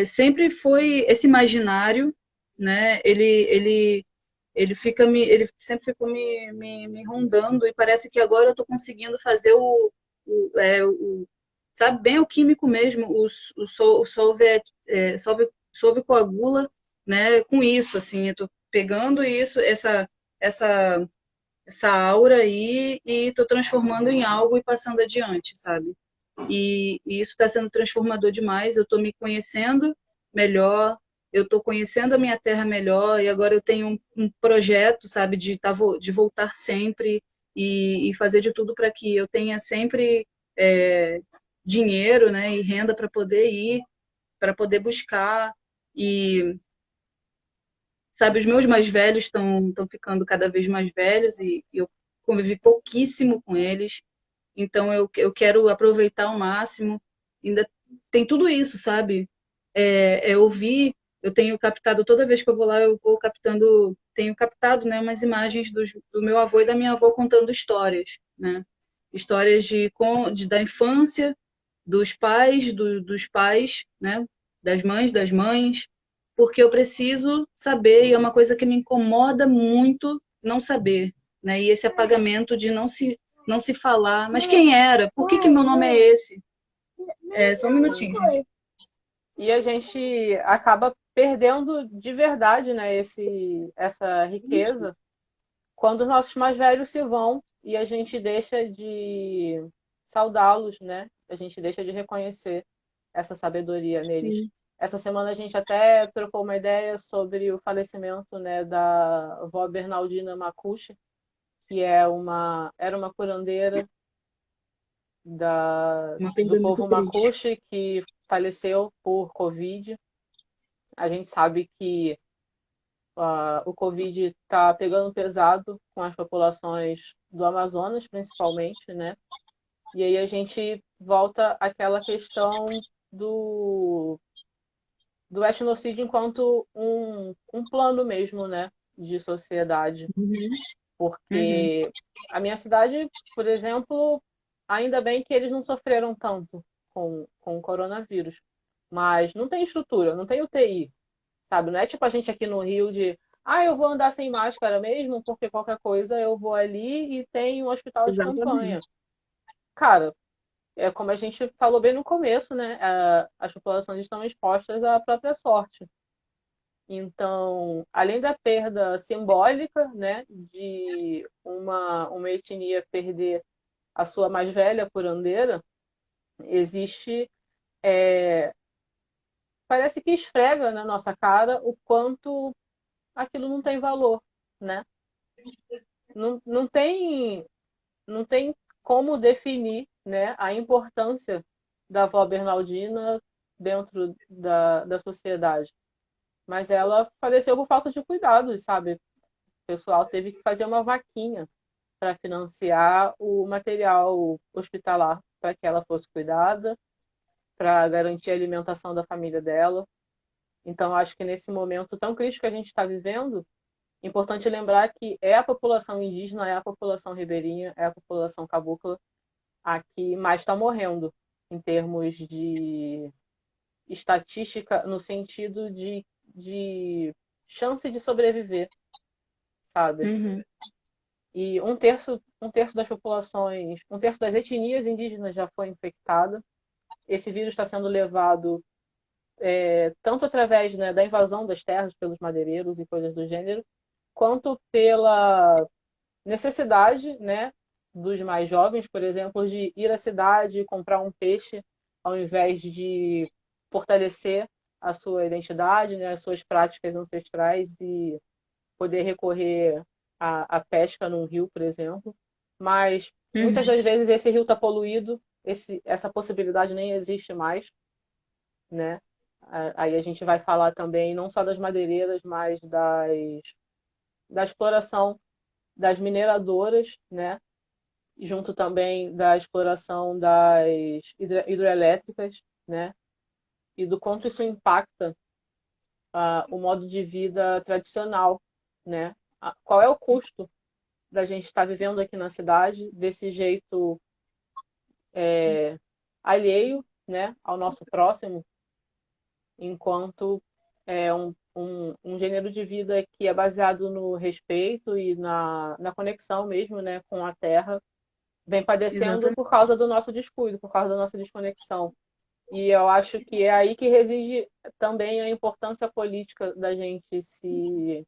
sempre foi esse imaginário, né, ele sempre ficou me rondando e parece que agora eu estou conseguindo fazer sabe, bem o químico mesmo, o solve coagula, né, com isso, assim, eu tô pegando isso, essa, essa aura aí e tô transformando em algo e passando adiante, sabe? E isso está sendo transformador demais, eu tô me conhecendo melhor, eu tô conhecendo a minha terra melhor e agora eu tenho um projeto, sabe, de voltar sempre e fazer de tudo para que eu tenha sempre é, dinheiro, né, e renda para poder ir, para poder buscar. E, sabe, os meus mais velhos estão ficando cada vez mais velhos e eu convivi pouquíssimo com eles. Então eu quero aproveitar ao máximo. Ainda tem tudo isso, sabe? Ouvir, eu tenho captado, toda vez que eu vou lá, eu vou captando, tenho captado, né, umas imagens do meu avô e da minha avó contando histórias, né? Histórias da infância, dos pais, né? Das mães, porque eu preciso saber, e é uma coisa que me incomoda muito não saber, né? E esse apagamento de não se falar, mas quem era? Por que meu nome é esse? Só um Sim. minutinho, gente. E a gente acaba perdendo de verdade, né, essa riqueza quando os nossos mais velhos se vão e a gente deixa de saudá-los, né? A gente deixa de reconhecer essa sabedoria neles. Sim. Essa semana a gente até trocou uma ideia sobre o falecimento, né, da avó Bernaldina Macuche, que era uma curandeira Uma do perda muito povo triste. Macuche que faleceu por Covid. A gente sabe que o Covid está pegando pesado com as populações do Amazonas, principalmente, né? E aí a gente volta àquela questão do, do etnocídio enquanto um plano mesmo, né? De sociedade. Uhum, uhum, Porque a minha cidade, por exemplo, ainda bem que eles não sofreram tanto com o coronavírus. Mas não tem estrutura, não tem UTI, sabe? Não é tipo a gente aqui no Rio de, eu vou andar sem máscara mesmo, porque qualquer coisa eu vou ali e tem um hospital de campanha. exatamente. Cara, é como a gente falou bem no começo, né? As populações estão expostas à própria sorte. Então, além da perda simbólica, né, de uma etnia perder a sua mais velha curandeira, existe, parece que esfrega na nossa cara o quanto aquilo não tem valor, né? Não tem como definir, né, a importância da avó Bernaldina dentro da sociedade. Mas ela faleceu por falta de cuidados, sabe? O pessoal teve que fazer uma vaquinha para financiar o material hospitalar para que ela fosse cuidada, para garantir a alimentação da família dela. Então, acho que nesse momento tão crítico que a gente está vivendo, é importante lembrar que é a população indígena, é a população ribeirinha, é a população cabocla a que mais está morrendo em termos de estatística, no sentido de chance de sobreviver, sabe? Uhum. E um terço das populações, um terço das etnias indígenas já foi infectada. Esse vírus está sendo levado tanto através, né, da invasão das terras pelos madeireiros e coisas do gênero, quanto pela necessidade, né, dos mais jovens, por exemplo, de ir à cidade e comprar um peixe ao invés de fortalecer a sua identidade, né, as suas práticas ancestrais e poder recorrer à pesca num rio, por exemplo. Mas muitas Uhum. das vezes esse rio está poluído, essa possibilidade nem existe mais, né? Aí a gente vai falar também não só das madeireiras, mas da exploração das mineradoras, né? Junto também da exploração das hidrelétricas, né? E do quanto isso impacta o modo de vida tradicional, né? Qual é o custo da gente estar vivendo aqui na cidade desse jeito alheio, né, ao nosso próximo, enquanto um gênero de vida que é baseado no respeito e na conexão mesmo, né, com a terra, vem padecendo Exatamente. por causa do nosso descuido, por causa da nossa desconexão. E eu acho que é aí que reside também a importância política da gente se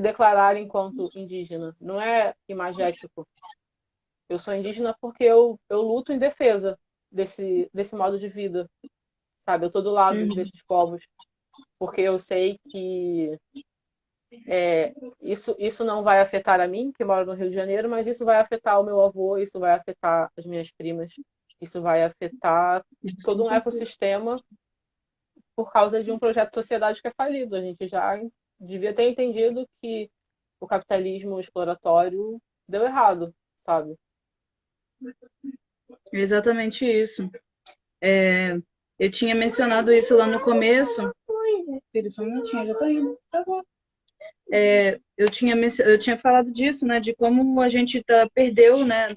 declarar enquanto indígena. Não é imagético. Eu sou indígena porque eu luto em defesa desse modo de vida, sabe? Eu estou do lado Uhum. desses povos, porque eu sei que isso não vai afetar a mim, que moro no Rio de Janeiro, mas isso vai afetar o meu avô, isso vai afetar as minhas primas, isso vai afetar Isso, com todo um certeza. ecossistema por causa de um projeto de sociedade que é falido. A gente já devia ter entendido que o capitalismo exploratório deu errado, sabe? É exatamente isso. É, eu tinha mencionado isso lá no começo. Filho, só um minutinho, já tô indo. Tá bom. Eu tinha falado disso, né? De como a gente perdeu, né?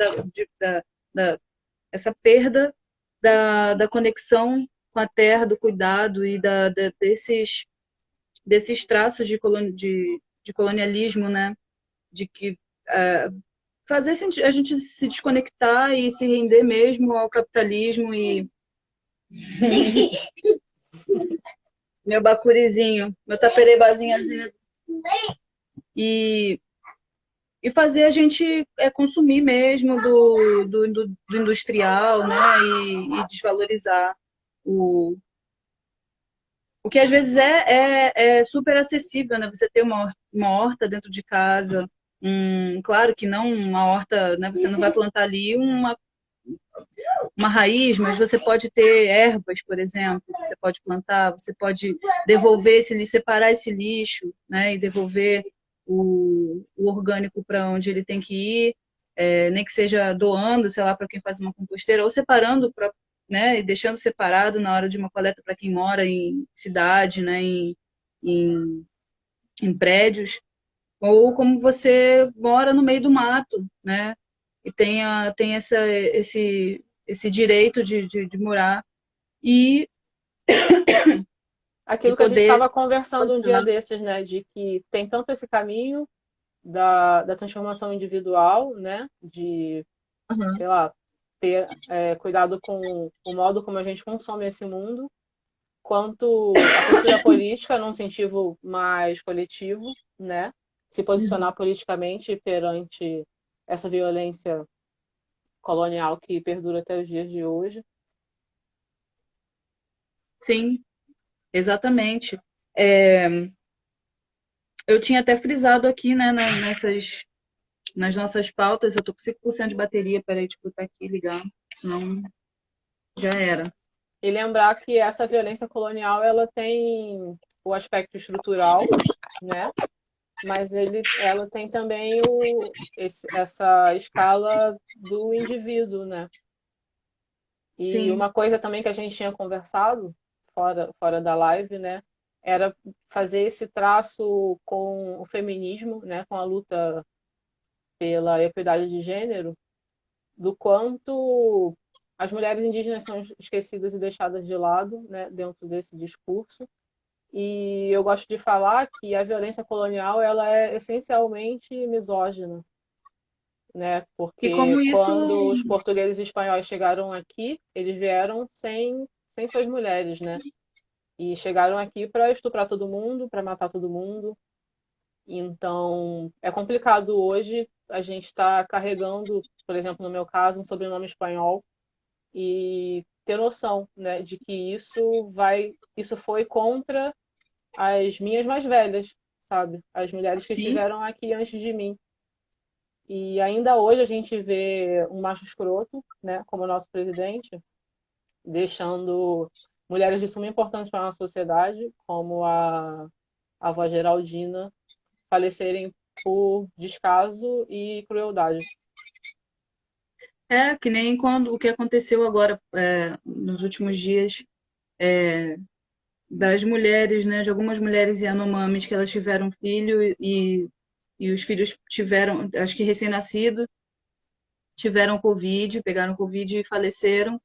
Essa perda da conexão com a terra, do cuidado e desses traços de colonialismo, né? De que fazer a gente se desconectar e se render mesmo ao capitalismo e meu bacurizinho, meu taperebazinho azedo. E, e fazer a gente consumir mesmo do industrial, né? E desvalorizar o, o que às vezes é super acessível, né? Você ter uma horta dentro de casa. Claro que não uma horta, né? Você não vai plantar ali uma raiz, mas você pode ter ervas, por exemplo, que você pode plantar, você pode devolver esse lixo, separar esse lixo, né, e devolver o orgânico para onde ele tem que ir, nem que seja doando, sei lá, para quem faz uma composteira, ou separando para, né, e deixando separado na hora de uma coleta para quem mora em cidade, né, em, em prédios, ou como você mora no meio do mato, né? E tem esse direito de morar e, e Aquilo que a gente poder. estava conversando um dia desses, né? De que tem tanto esse caminho da transformação individual, né? De, Uhum. sei lá, ter cuidado com o modo como a gente consome esse mundo, quanto a postura política num sentido mais coletivo, né? Se posicionar politicamente perante essa violência colonial que perdura até os dias de hoje. Sim, exatamente. É, eu tinha até frisado aqui, né, nas nossas pautas, eu tô com 5% de bateria, peraí, deixa eu botar aqui e ligar, senão já era. E lembrar que essa violência colonial ela tem o aspecto estrutural, né? Mas ela tem também essa escala do indivíduo, né? E Sim. uma coisa também que a gente tinha conversado fora da live, né? Era fazer esse traço com o feminismo, né? Com a luta pela equidade de gênero, do quanto as mulheres indígenas são esquecidas e deixadas de lado, né, dentro desse discurso. E eu gosto de falar que a violência colonial ela é essencialmente misógina, né? E como Porque isso. quando os portugueses e espanhóis chegaram aqui, eles vieram sem suas mulheres, né? E chegaram aqui para estuprar todo mundo, para matar todo mundo. Então, é complicado hoje a gente estar carregando, por exemplo, no meu caso, um sobrenome espanhol e ter noção, né, de que isso foi contra as minhas mais velhas, sabe? As mulheres que Sim, estiveram aqui antes de mim. E ainda hoje a gente vê um macho escroto, né, como nosso presidente, deixando mulheres de suma importância para a nossa sociedade, como a avó Geraldina, falecerem por descaso e crueldade. é que nem quando o que aconteceu agora nos últimos dias das mulheres, né, de algumas mulheres Yanomamis que elas tiveram filho e os filhos tiveram, acho que recém-nascido, tiveram Covid, pegaram Covid e faleceram.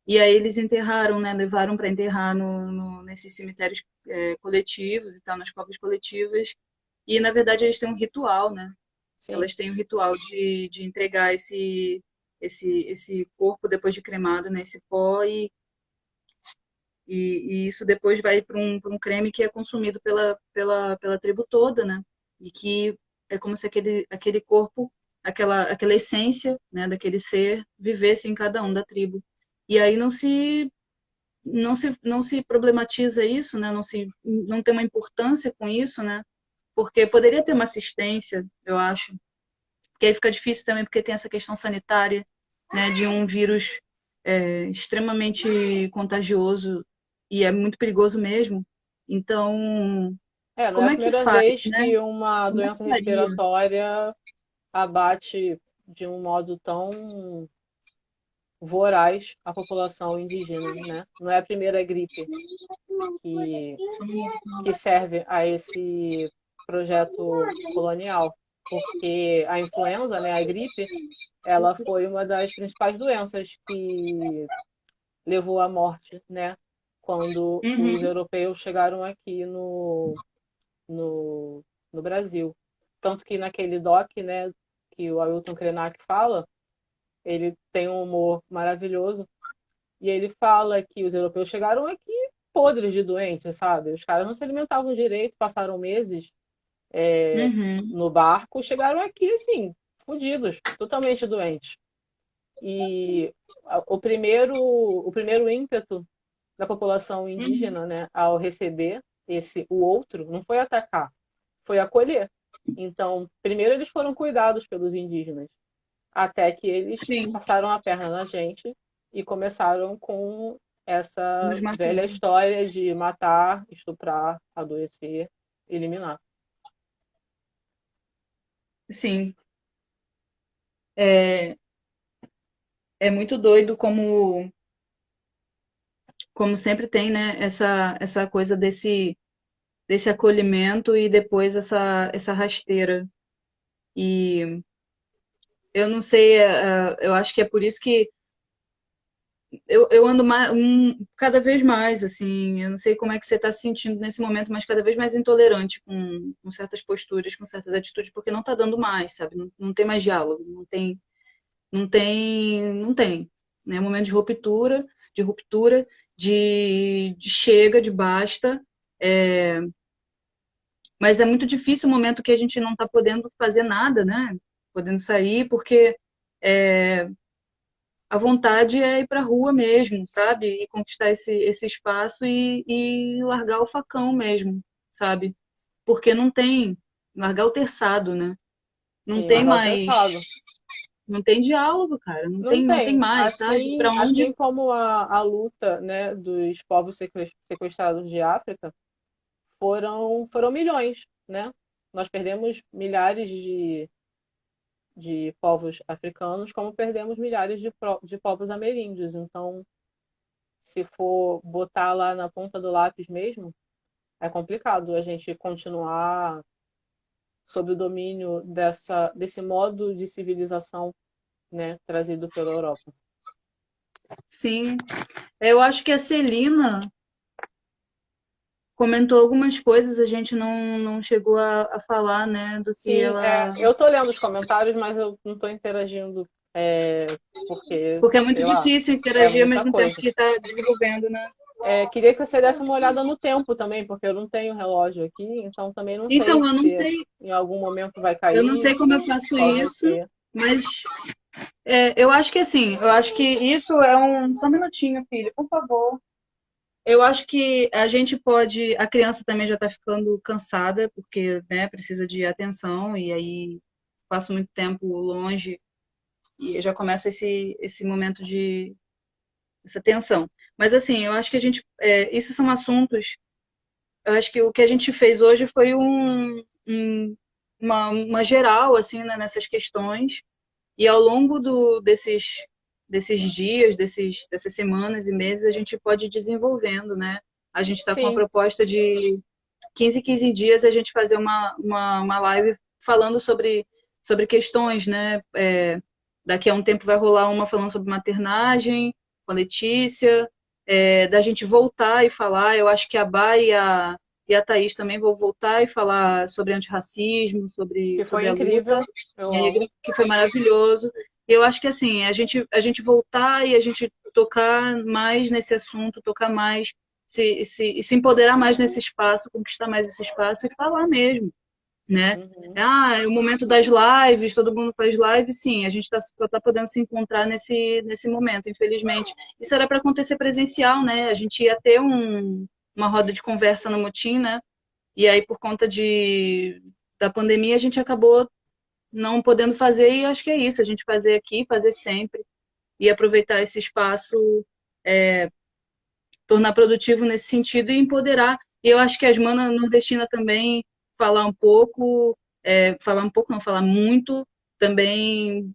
E aí eles enterraram, né, levaram para enterrar nesses cemitérios coletivos e tal, nas covas coletivas. E na verdade eles têm um ritual, né? Sim, Elas têm um ritual de entregar esse corpo depois de cremado, né, esse pó e isso depois vai para um creme que é consumido pela tribo toda, né? E que é como se aquele corpo, aquela essência, né, daquele ser vivesse em cada um da tribo. E aí não se problematiza isso, né? Não tem uma importância com isso, né? Porque poderia ter uma assistência, eu acho. Porque aí fica difícil também porque tem essa questão sanitária, né, de um vírus extremamente contagioso e é muito perigoso mesmo. Então, não é como a é que primeira faz, vez né? que uma Como é que doença faria? respiratória abate de um modo tão voraz a população indígena, né? Não é a primeira gripe que, que serve a esse projeto colonial, porque a influenza, né, a gripe, ela foi uma das principais doenças que levou à morte, né? Quando os Uhum, europeus chegaram aqui no, no Brasil. Tanto que naquele doc, né, que o Ailton Krenak fala, ele tem um humor maravilhoso, e ele fala que os europeus chegaram aqui podres de doentes, sabe? Os caras não se alimentavam direito, passaram meses uhum, no barco, chegaram aqui, assim, fodidos, totalmente doentes. E o primeiro ímpeto da população uhum. indígena, né, ao receber o outro, não foi atacar, foi acolher. Então, primeiro eles foram cuidados pelos indígenas, até que eles Sim, passaram a perna na gente e começaram com nos essa velha matando. história de matar, estuprar, adoecer, eliminar. Sim, é, é muito doido como sempre tem, né, essa coisa desse acolhimento e depois essa rasteira. E eu não sei, eu acho que é por isso que eu ando cada vez mais, assim, eu não sei como é que você está se sentindo nesse momento, mas cada vez mais intolerante com certas posturas, com certas atitudes, porque não está dando mais, sabe? Não tem mais diálogo, não tem. Né? É um momento de ruptura, de chega, de basta. É, mas é muito difícil o momento que a gente não está podendo fazer nada, né? Podendo sair, porque é, a vontade é ir para a rua mesmo, sabe? E conquistar esse espaço e largar o facão mesmo, sabe? Porque não tem, largar o terçado, né? Não Sim, tem largar o mais, terçado. não tem diálogo, cara, Não não tem tem. mais, sabe? Para Assim onde? como a luta, né, dos povos sequestrados de África, foram milhões, né? Nós perdemos milhares de povos africanos, como perdemos milhares de povos ameríndios. Então, se for botar lá na ponta do lápis mesmo, é complicado a gente continuar sob o domínio desse modo de civilização né, trazido pela Europa. Sim. Eu acho que a Celina comentou algumas coisas, a gente não chegou a falar, né, do que Sim, ela. eu tô lendo os comentários, mas eu não tô interagindo, porque, Porque é muito sei lá, difícil é interagir ao muita mesmo tempo coisa. que está desenvolvendo, né? Queria que você desse uma olhada no tempo também, porque eu não tenho relógio aqui, então também não Então, sei eu não se sei, em algum momento vai eu não cair, sei como eu faço qual vai isso, ser. mas eu acho que assim, eu acho que isso é um. Só um minutinho, filho, por favor. Eu acho que a gente pode. A criança também já está ficando cansada, porque, né, precisa de atenção, e aí passo muito tempo longe e já começa esse momento de essa tensão. Mas assim, eu acho que a gente. Isso são assuntos. Eu acho que o que a gente fez hoje foi uma geral, assim, né, nessas questões. E ao longo desses dias, dessas semanas e meses, a gente pode ir desenvolvendo, né? A gente está com uma Sim, proposta de 15 em 15 dias a gente fazer uma live falando sobre questões, né? Daqui a um tempo vai rolar uma falando sobre maternagem, com a Letícia, da gente voltar e falar. Eu acho que a Bá e a Thaís também vão voltar e falar sobre antirracismo, sobre, que foi sobre a luta, incrível, eu amo. que foi maravilhoso. Eu acho que assim, a gente voltar e a gente tocar mais nesse assunto, tocar mais, se empoderar mais nesse espaço, conquistar mais esse espaço e falar mesmo, né? Uhum, É o momento das lives, todo mundo faz live, sim, a gente só tá podendo se encontrar nesse momento, infelizmente. Isso era para acontecer presencial, né? A gente ia ter uma roda de conversa no Motim, né? E aí, por conta da pandemia, a gente acabou não podendo fazer, e acho que é isso, a gente fazer aqui, fazer sempre, e aproveitar esse espaço, tornar produtivo nesse sentido e empoderar. E eu acho que as manas nordestinas também falar um pouco, não, falar muito, também,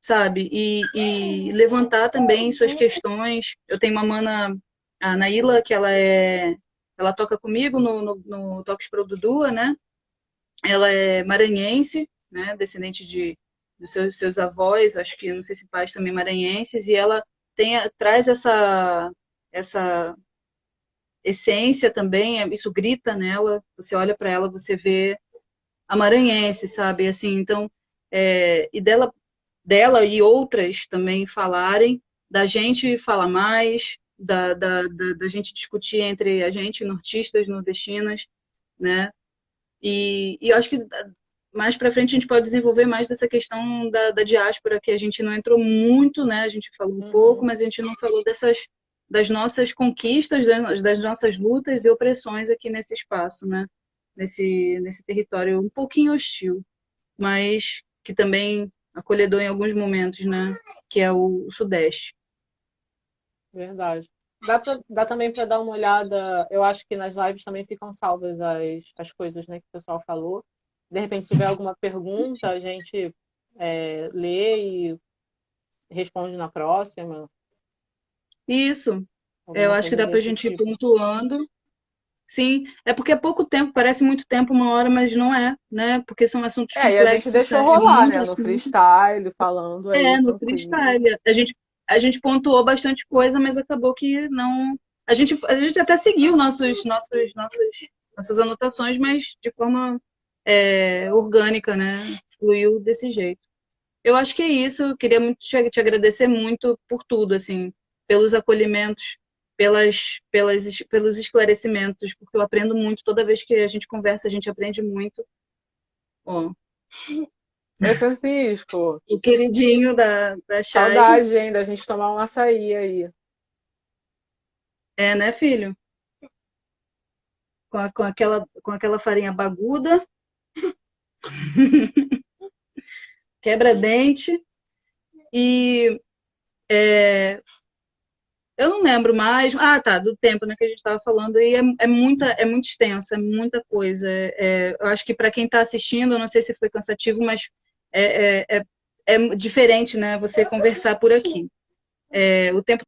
sabe, e levantar também suas questões. Eu tenho uma mana, a Naíla, que ela toca comigo no Toques Pro Dudua, né? Ela é maranhense, né, descendente dos seus avós, acho que não sei se pais também maranhenses, e ela traz essa essência também, isso grita nela, você olha para ela, você vê a maranhense, sabe? Assim, então, e dela e outras também falarem, da gente falar mais, da gente discutir entre a gente, nortistas, nordestinas, né? E eu acho que mais para frente a gente pode desenvolver mais dessa questão da diáspora, que a gente não entrou muito, né? A gente falou um pouco, uhum, mas a gente não falou das nossas conquistas, das nossas lutas e opressões aqui nesse espaço, né? Nesse território um pouquinho hostil, mas que também acolhedor em alguns momentos, né? Que é o Sudeste. verdade. Dá também para dar uma olhada, eu acho que nas lives também ficam salvas as coisas, né, que o pessoal falou. De repente, se tiver alguma pergunta, a gente lê e responde na próxima, Isso, eu alguma acho que coisa dá para a desse gente ir tipo. pontuando. Sim, é porque é pouco tempo, parece muito tempo, uma hora, mas não é, né? Porque são assuntos E a gente complexos, deixou é rolar, muito né, no assunto. freestyle, falando aí, No tranquilo. freestyle. A gente pontuou bastante coisa, mas acabou que não. A gente até seguiu nossas anotações, mas de forma orgânica, né? Fluiu desse jeito. Eu acho que é isso. Eu queria muito te agradecer muito por tudo, assim, pelos acolhimentos, pelos esclarecimentos, porque eu aprendo muito. Toda vez que a gente conversa, a gente aprende muito. Ó, Oi, Francisco. o queridinho da Chay. Saudade, hein, da gente tomar um açaí aí. Né, filho? Com aquela farinha baguda, quebra-dente. E eu não lembro mais. Ah, tá, do tempo, né, que a gente estava falando. E é muito extenso, é muita coisa. Eu acho que para quem está assistindo, eu não sei se foi cansativo, mas é diferente, né, você conversar por aqui. O tempo